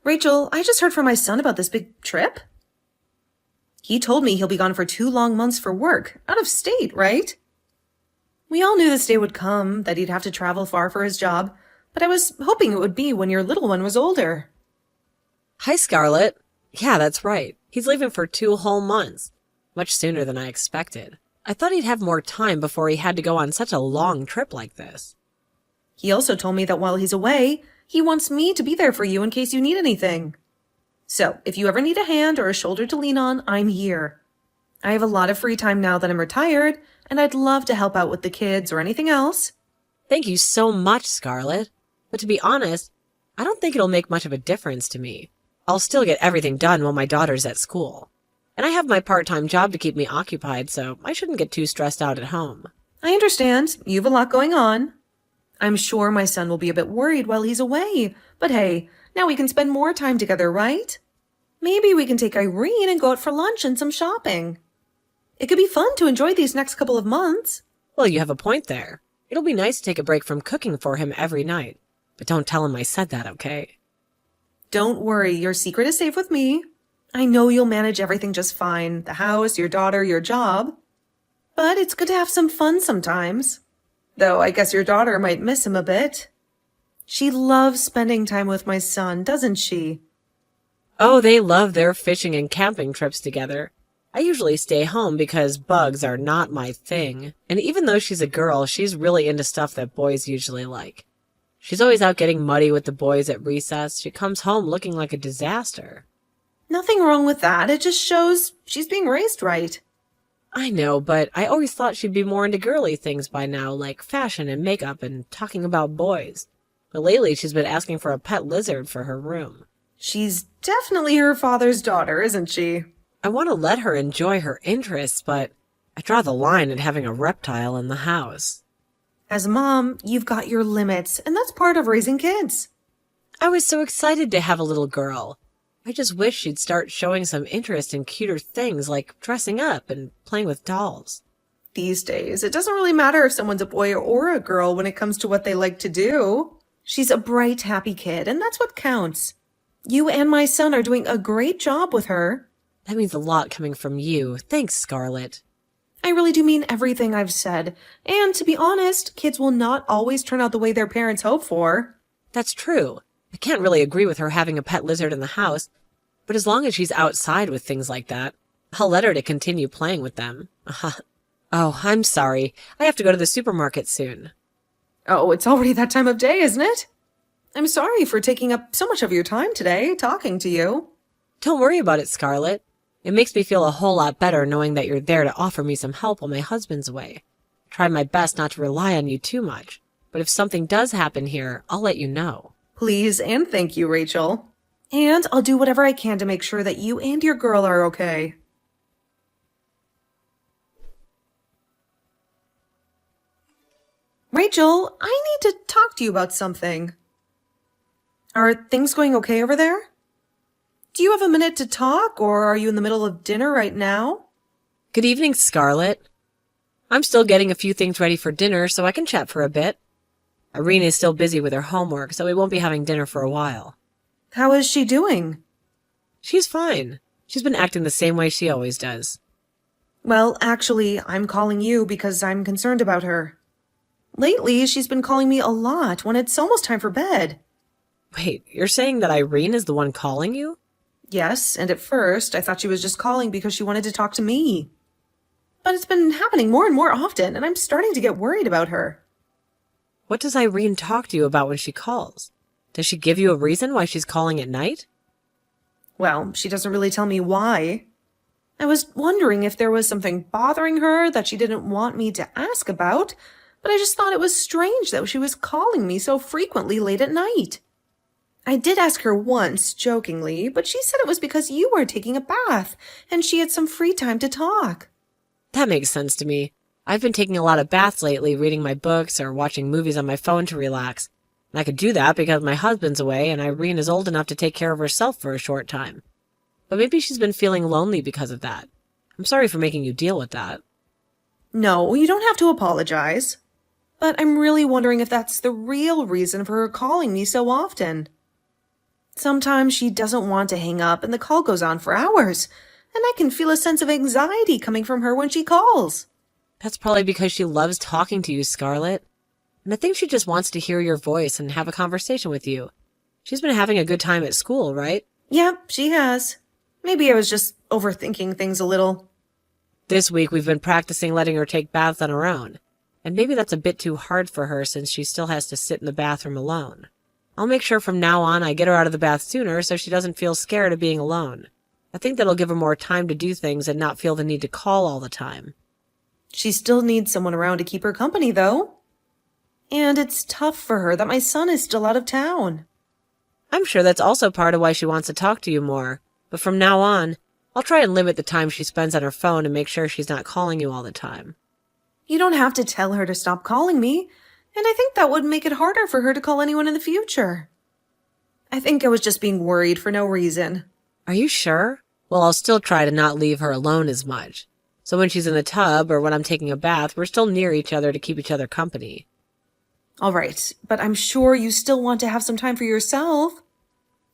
Rachel, I just heard from my son about this big trip. He told me he'll be gone for 2 long months for work, out of state, right? We all knew this day would come, that he'd have to travel far for his job, but I was hoping it would be when your little one was older. Hi, Scarlett. Yeah, that's right. He's leaving for 2 whole months. Much sooner than I expected. I thought he'd have more time before he had to go on such a long trip like this. He also told me that while he's away, he wants me to be there for you in case you need anything. So, if you ever need a hand or a shoulder to lean on, I'm here. I have a lot of free time now that I'm retired, and I'd love to help out with the kids or anything else. Thank you so much, Scarlett. But to be honest, I don't think it'll make much of a difference to me. I'll still get everything done while my daughter's at school. And I have my part-time job to keep me occupied, so I shouldn't get too stressed out at home. I understand. You've a lot going on. I'm sure my son will be a bit worried while he's away, but hey, now we can spend more time together, right? Maybe we can take Irene and go out for lunch and some shopping. It could be fun to enjoy these next couple of months. Well, you have a point there. It'll be nice to take a break from cooking for him every night. But don't tell him I said that, okay? Don't worry, your secret is safe with me. I know you'll manage everything just fine. The house, your daughter, your job. But it's good to have some fun sometimes. Though I guess your daughter might miss him a bit. She loves spending time with my son, doesn't she? Oh, they love their fishing and camping trips together. I usually stay home because bugs are not my thing. And even though she's a girl, she's really into stuff that boys usually like. She's always out getting muddy with the boys at recess. She comes home looking like a disaster. Nothing wrong with that. It just shows she's being raised right. I know, but I always thought she'd be more into girly things by now, like fashion and makeup and talking about boys. But lately she's been asking for a pet lizard for her room. She's definitely her father's daughter, isn't she? I want to let her enjoy her interests, but I draw the line at having a reptile in the house. As a mom, you've got your limits, and that's part of raising kids. I was so excited to have a little girl. I just wish she'd start showing some interest in cuter things like dressing up and playing with dolls. These days, it doesn't really matter if someone's a boy or a girl when it comes to what they like to do. She's a bright, happy kid, and that's what counts. You and my son are doing a great job with her. That means a lot coming from you. Thanks, Scarlett. I really do mean everything I've said. And to be honest, kids will not always turn out the way their parents hope for. That's true. I can't really agree with her having a pet lizard in the house, but as long as she's outside with things like that, I'll let her to continue playing with them. Oh, I'm sorry. I have to go to the supermarket soon. Oh, it's already that time of day, isn't it? I'm sorry for taking up so much of your time today, talking to you. Don't worry about it, Scarlett. It makes me feel a whole lot better knowing that you're there to offer me some help while my husband's away. I try my best not to rely on you too much, but if something does happen here, I'll let you know. Please and thank you, Rachel. And I'll do whatever I can to make sure that you and your girl are okay. Rachel, I need to talk to you about something. Are things going okay over there? Do you have a minute to talk, or are you in the middle of dinner right now? Good evening, Scarlett. I'm still getting a few things ready for dinner, so I can chat for a bit. Irene is still busy with her homework, so we won't be having dinner for a while. How is she doing? She's fine. She's been acting the same way she always does. Well, actually, I'm calling you because I'm concerned about her. Lately, she's been calling me a lot when it's almost time for bed. Wait, you're saying that Irene is the one calling you? Yes, and at first, I thought she was just calling because she wanted to talk to me. But it's been happening more and more often, and I'm starting to get worried about her. What does Irene talk to you about when she calls? Does she give you a reason why she's calling at night? Well, she doesn't really tell me why. I was wondering if there was something bothering her that she didn't want me to ask about, but I just thought it was strange that she was calling me so frequently late at night. I did ask her once, jokingly, but she said it was because you were taking a bath, and she had some free time to talk. That makes sense to me. I've been taking a lot of baths lately, reading my books or watching movies on my phone to relax. And I could do that because my husband's away and Irene is old enough to take care of herself for a short time. But maybe she's been feeling lonely because of that. I'm sorry for making you deal with that. No, you don't have to apologize. But I'm really wondering if that's the real reason for her calling me so often. Sometimes she doesn't want to hang up and the call goes on for hours, and I can feel a sense of anxiety coming from her when she calls. That's probably because she loves talking to you, Scarlett. And I think she just wants to hear your voice and have a conversation with you. She's been having a good time at school, right? Yep, she has. Maybe I was just overthinking things a little. This week we've been practicing letting her take baths on her own. And maybe that's a bit too hard for her since she still has to sit in the bathroom alone. I'll make sure from now on I get her out of the bath sooner so she doesn't feel scared of being alone. I think that'll give her more time to do things and not feel the need to call all the time. She still needs someone around to keep her company, though. And it's tough for her that my son is still out of town. I'm sure that's also part of why she wants to talk to you more. But from now on, I'll try and limit the time she spends on her phone and make sure she's not calling you all the time. You don't have to tell her to stop calling me, and I think that would make it harder for her to call anyone in the future. I think I was just being worried for no reason. Are you sure? Well, I'll still try to not leave her alone as much. So when she's in the tub or when I'm taking a bath, we're still near each other to keep each other company. All right, but I'm sure you still want to have some time for yourself.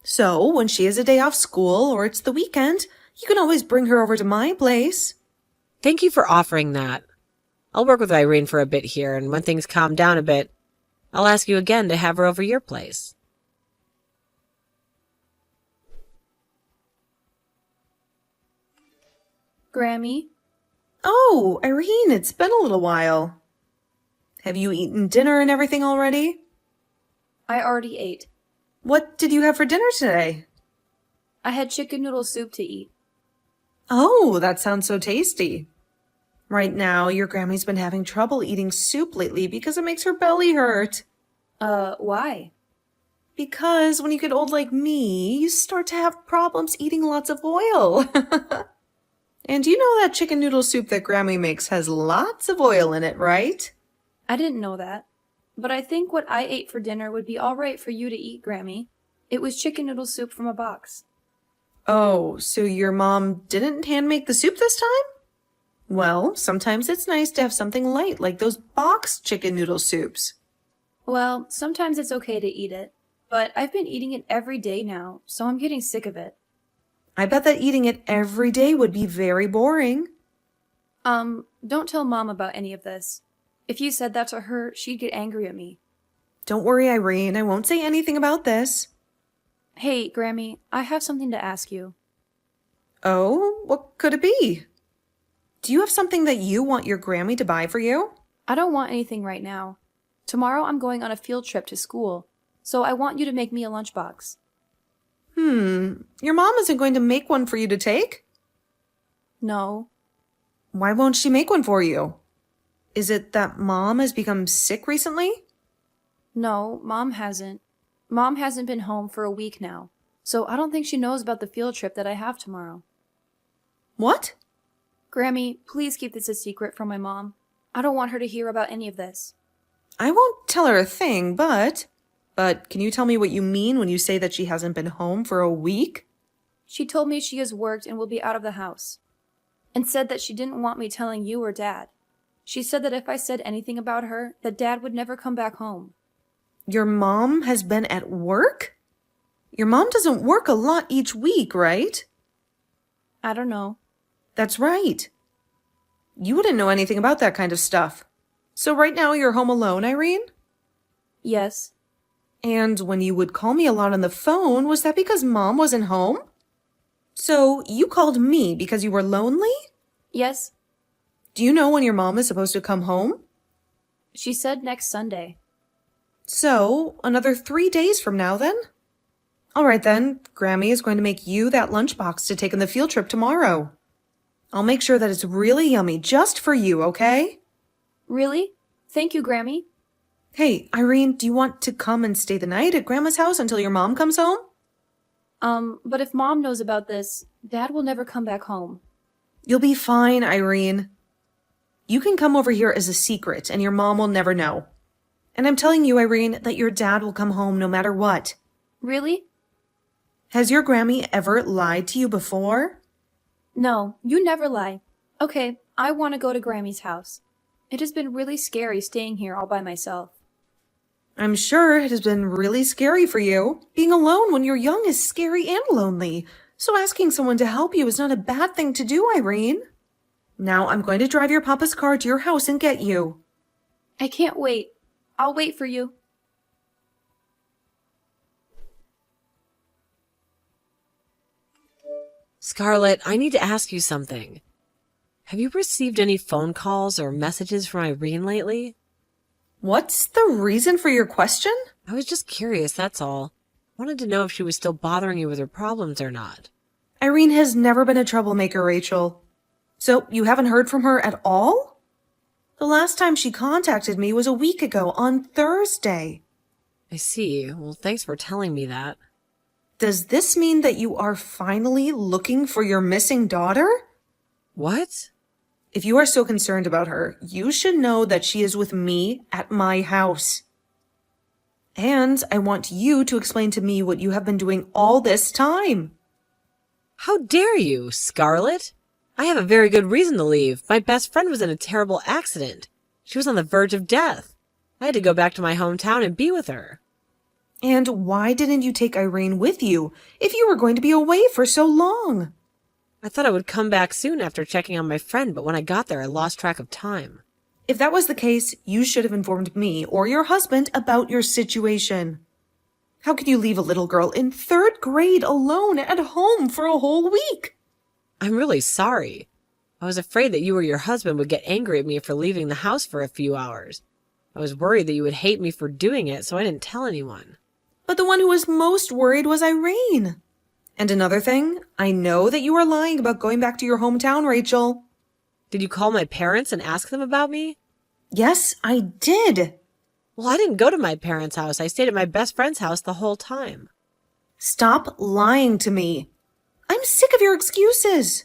So, when she has a day off school or it's the weekend, you can always bring her over to my place. Thank you for offering that. I'll work with Irene for a bit here, and when things calm down a bit, I'll ask you again to have her over your place. Grammy? Oh, Irene, it's been a little while. Have you eaten dinner and everything already? I already ate. What did you have for dinner today? I had chicken noodle soup to eat. Oh, that sounds so tasty. Right now, your Grammy's been having trouble eating soup lately because it makes her belly hurt. Why? Because when you get old like me, you start to have problems eating lots of oil. And you know that chicken noodle soup that Grammy makes has lots of oil in it, right? I didn't know that. But I think what I ate for dinner would be all right for you to eat, Grammy. It was chicken noodle soup from a box. Oh, so your mom didn't hand make the soup this time? Well, sometimes it's nice to have something light like those box chicken noodle soups. Well, sometimes it's okay to eat it. But I've been eating it every day now, so I'm getting sick of it. I bet that eating it every day would be very boring. Don't tell Mom about any of this. If you said that to her, she'd get angry at me. Don't worry, Irene. I won't say anything about this. Hey, Grammy, I have something to ask you. Oh, what could it be? Do you have something that you want your Grammy to buy for you? I don't want anything right now. Tomorrow I'm going on a field trip to school, so I want you to make me a lunchbox. Your mom isn't going to make one for you to take? No. Why won't she make one for you? Is it that Mom has become sick recently? No, Mom hasn't. Mom hasn't been home for a week now, so I don't think she knows about the field trip that I have tomorrow. What? Grammy, please keep this a secret from my mom. I don't want her to hear about any of this. I won't tell her a thing, but can you tell me what you mean when you say that she hasn't been home for a week? She told me she has worked and will be out of the house, and said that she didn't want me telling you or Dad. She said that if I said anything about her, that Dad would never come back home. Your mom has been at work? Your mom doesn't work a lot each week, right? I don't know. That's right. You wouldn't know anything about that kind of stuff. So right now you're home alone, Irene? Yes. And when you would call me a lot on the phone, was that because Mom wasn't home? So you called me because you were lonely? Yes. Do you know when your mom is supposed to come home? She said next Sunday. So, another 3 days from now then? All right then, Grammy is going to make you that lunchbox to take on the field trip tomorrow. I'll make sure that it's really yummy just for you, okay? Really? Thank you, Grammy. Hey, Irene, do you want to come and stay the night at Grandma's house until your mom comes home? But if Mom knows about this, Dad will never come back home. You'll be fine, Irene. You can come over here as a secret, and your mom will never know. And I'm telling you, Irene, that your dad will come home no matter what. Really? Has your Grammy ever lied to you before? No, you never lie. Okay, I want to go to Grammy's house. It has been really scary staying here all by myself. I'm sure it has been really scary for you. Being alone when you're young is scary and lonely. So asking someone to help you is not a bad thing to do, Irene. Now I'm going to drive your papa's car to your house and get you. I can't wait. I'll wait for you. Scarlett, I need to ask you something. Have you received any phone calls or messages from Irene lately? What's the reason for your question? I was just curious, that's all. Wanted to know if she was still bothering you with her problems or not. Irene has never been a troublemaker, Rachel. So you haven't heard from her at all? The last time she contacted me was a week ago on Thursday. I see. Well, thanks for telling me that. Does this mean that you are finally looking for your missing daughter? What? If you are so concerned about her, you should know that she is with me at my house. And I want you to explain to me what you have been doing all this time. How dare you, Scarlett? I have a very good reason to leave. My best friend was in a terrible accident. She was on the verge of death. I had to go back to my hometown and be with her. And why didn't you take Irene with you if you were going to be away for so long? I thought I would come back soon after checking on my friend, but when I got there, I lost track of time. If that was the case, you should have informed me or your husband about your situation. How could you leave a little girl in 3rd grade alone at home for a whole week? I'm really sorry. I was afraid that you or your husband would get angry at me for leaving the house for a few hours. I was worried that you would hate me for doing it, so I didn't tell anyone. But the one who was most worried was Irene. And another thing, I know that you are lying about going back to your hometown, Rachel. Did you call my parents and ask them about me? Yes, I did. Well, I didn't go to my parents' house. I stayed at my best friend's house the whole time. Stop lying to me. I'm sick of your excuses.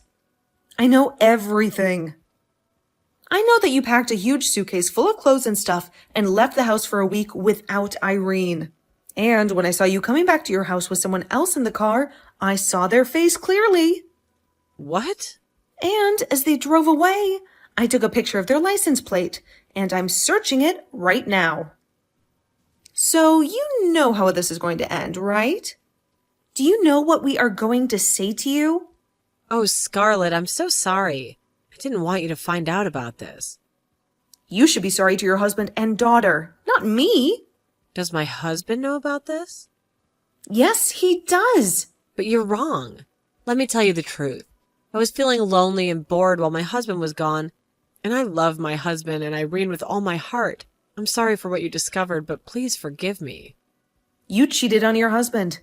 I know everything. I know that you packed a huge suitcase full of clothes and stuff and left the house for a week without Irene. And when I saw you coming back to your house with someone else in the car, I saw their face clearly. What? And as they drove away, I took a picture of their license plate, and I'm searching it right now. So you know how this is going to end, right? Do you know what we are going to say to you? Oh, Scarlett, I'm so sorry. I didn't want you to find out about this. You should be sorry to your husband and daughter, not me. Does my husband know about this? Yes, he does. But you're wrong. Let me tell you the truth. I was feeling lonely and bored while my husband was gone, and I love my husband and Irene with all my heart. I'm sorry for what you discovered, but please forgive me. You cheated on your husband.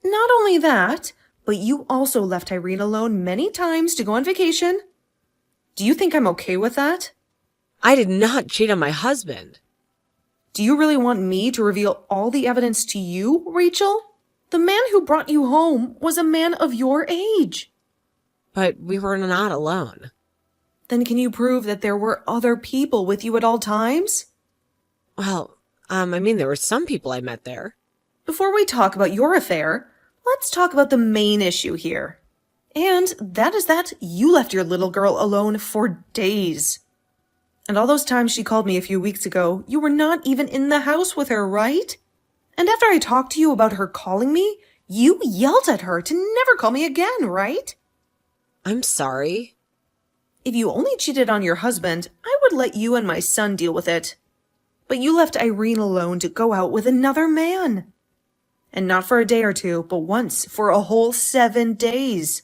Not only that, but you also left Irene alone many times to go on vacation. Do you think I'm okay with that? I did not cheat on my husband. Do you really want me to reveal all the evidence to you, Rachel? The man who brought you home was a man of your age. But we were not alone. Then can you prove that there were other people with you at all times? Well, there were some people I met there. Before we talk about your affair, let's talk about the main issue here. And that is that you left your little girl alone for days. And all those times she called me a few weeks ago, you were not even in the house with her, right? And after I talked to you about her calling me, you yelled at her to never call me again, right? I'm sorry. If you only cheated on your husband, I would let you and my son deal with it. But you left Irene alone to go out with another man. And not for a day or two, but once for a whole 7 days.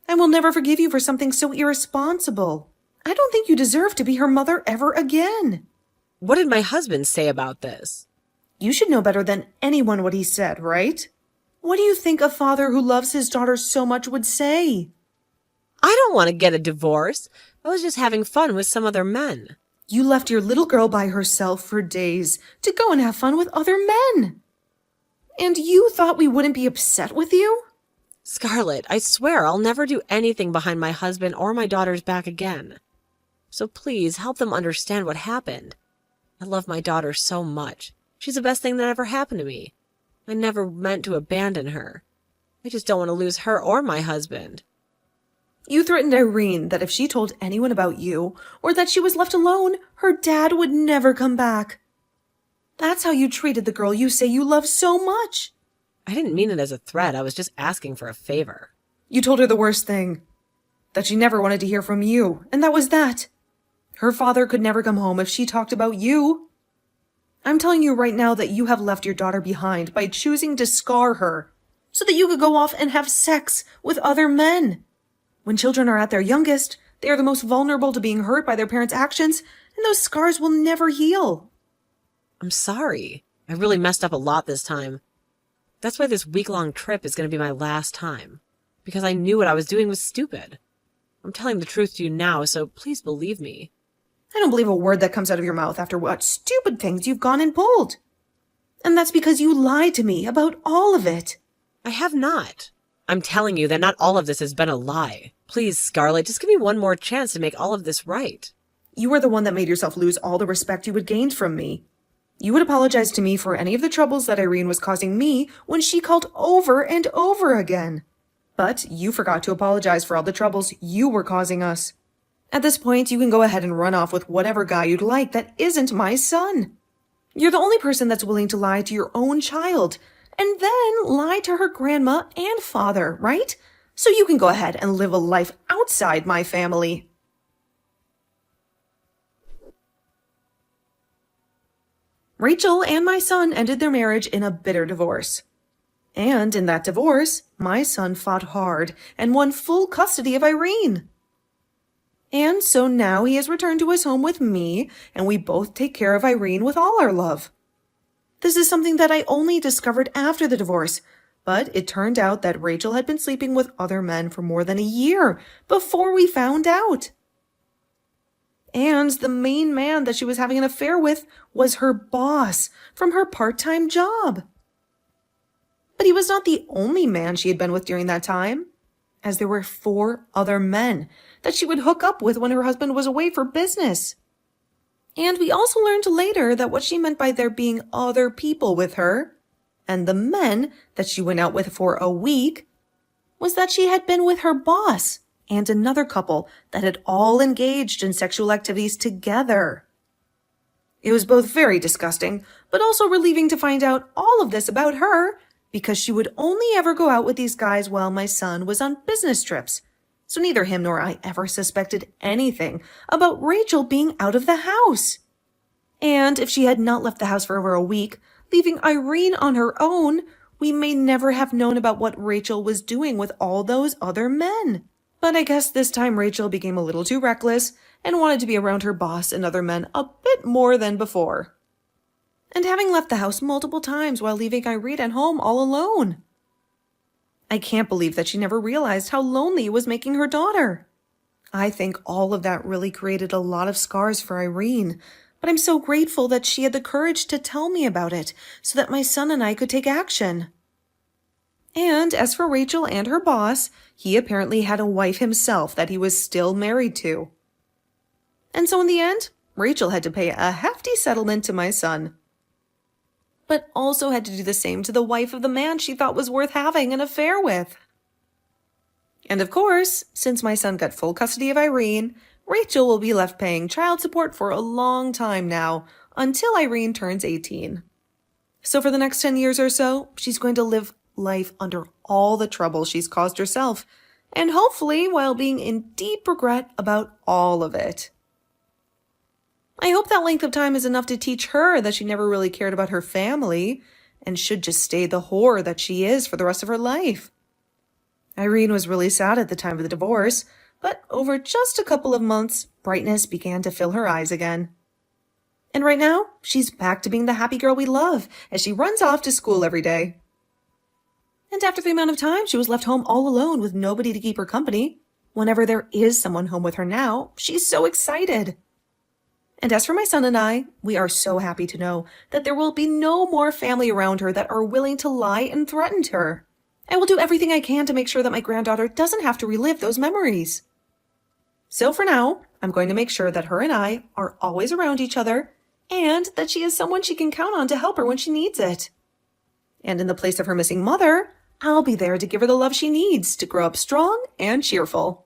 I will never forgive you for something so irresponsible. I don't think you deserve to be her mother ever again. What did my husband say about this? You should know better than anyone what he said, right? What do you think a father who loves his daughter so much would say? I don't want to get a divorce. I was just having fun with some other men. You left your little girl by herself for days to go and have fun with other men. And you thought we wouldn't be upset with you? Scarlett, I swear I'll never do anything behind my husband or my daughter's back again. So please help them understand what happened. I love my daughter so much. She's the best thing that ever happened to me. I never meant to abandon her. I just don't want to lose her or my husband. You threatened Irene that if she told anyone about you, or that she was left alone, her dad would never come back. That's how you treated the girl you say you love so much. I didn't mean it as a threat. I was just asking for a favor. You told her the worst thing. That she never wanted to hear from you, and that was that. Her father could never come home if she talked about you. I'm telling you right now that you have left your daughter behind by choosing to scar her so that you could go off and have sex with other men. When children are at their youngest, they are the most vulnerable to being hurt by their parents' actions, and those scars will never heal. I'm sorry. I really messed up a lot this time. That's why this week-long trip is going to be my last time. Because I knew what I was doing was stupid. I'm telling the truth to you now, so please believe me. I don't believe a word that comes out of your mouth after what stupid things you've gone and pulled. And that's because you lied to me about all of it. I have not. I'm telling you that not all of this has been a lie. Please, Scarlett, just give me one more chance to make all of this right. You were the one that made yourself lose all the respect you had gained from me. You would apologize to me for any of the troubles that Irene was causing me when she called over and over again. But you forgot to apologize for all the troubles you were causing us. At this point, you can go ahead and run off with whatever guy you'd like that isn't my son. You're the only person that's willing to lie to your own child, and then lie to her grandma and father, right? So you can go ahead and live a life outside my family. Rachel and my son ended their marriage in a bitter divorce. And in that divorce, my son fought hard and won full custody of Irene. And so now he has returned to his home with me, and we both take care of Irene with all our love. This is something that I only discovered after the divorce, but it turned out that Rachel had been sleeping with other men for more than a year before we found out. And the main man that she was having an affair with was her boss from her part-time job. But he was not the only man she had been with during that time, as there were 4 other men that she would hook up with when her husband was away for business. And we also learned later that what she meant by there being other people with her, and the men that she went out with for a week, was that she had been with her boss and another couple that had all engaged in sexual activities together. It was both very disgusting, but also relieving to find out all of this about her, because she would only ever go out with these guys while my son was on business trips. So neither him nor I ever suspected anything about Rachel being out of the house. And if she had not left the house for over a week, leaving Irene on her own, we may never have known about what Rachel was doing with all those other men. But I guess this time Rachel became a little too reckless and wanted to be around her boss and other men a bit more than before. And having left the house multiple times while leaving Irene at home all alone. I can't believe that she never realized how lonely it was making her daughter. I think all of that really created a lot of scars for Irene, but I'm so grateful that she had the courage to tell me about it so that my son and I could take action. And as for Rachel and her boss, he apparently had a wife himself that he was still married to. And so in the end, Rachel had to pay a hefty settlement to my son, but also had to do the same to the wife of the man she thought was worth having an affair with. And of course, since my son got full custody of Irene, Rachel will be left paying child support for a long time now, until Irene turns 18. So for the next 10 years or so, she's going to live life under all the trouble she's caused herself, and hopefully while being in deep regret about all of it. I hope that length of time is enough to teach her that she never really cared about her family and should just stay the whore that she is for the rest of her life. Irene was really sad at the time of the divorce, but over just a couple of months, brightness began to fill her eyes again. And right now, she's back to being the happy girl we love as she runs off to school every day. And after the amount of time she was left home all alone with nobody to keep her company, whenever there is someone home with her now, she's so excited. And as for my son and I, we are so happy to know that there will be no more family around her that are willing to lie and threaten her. I will do everything I can to make sure that my granddaughter doesn't have to relive those memories. So for now, I'm going to make sure that her and I are always around each other and that she is someone she can count on to help her when she needs it. And in the place of her missing mother, I'll be there to give her the love she needs to grow up strong and cheerful.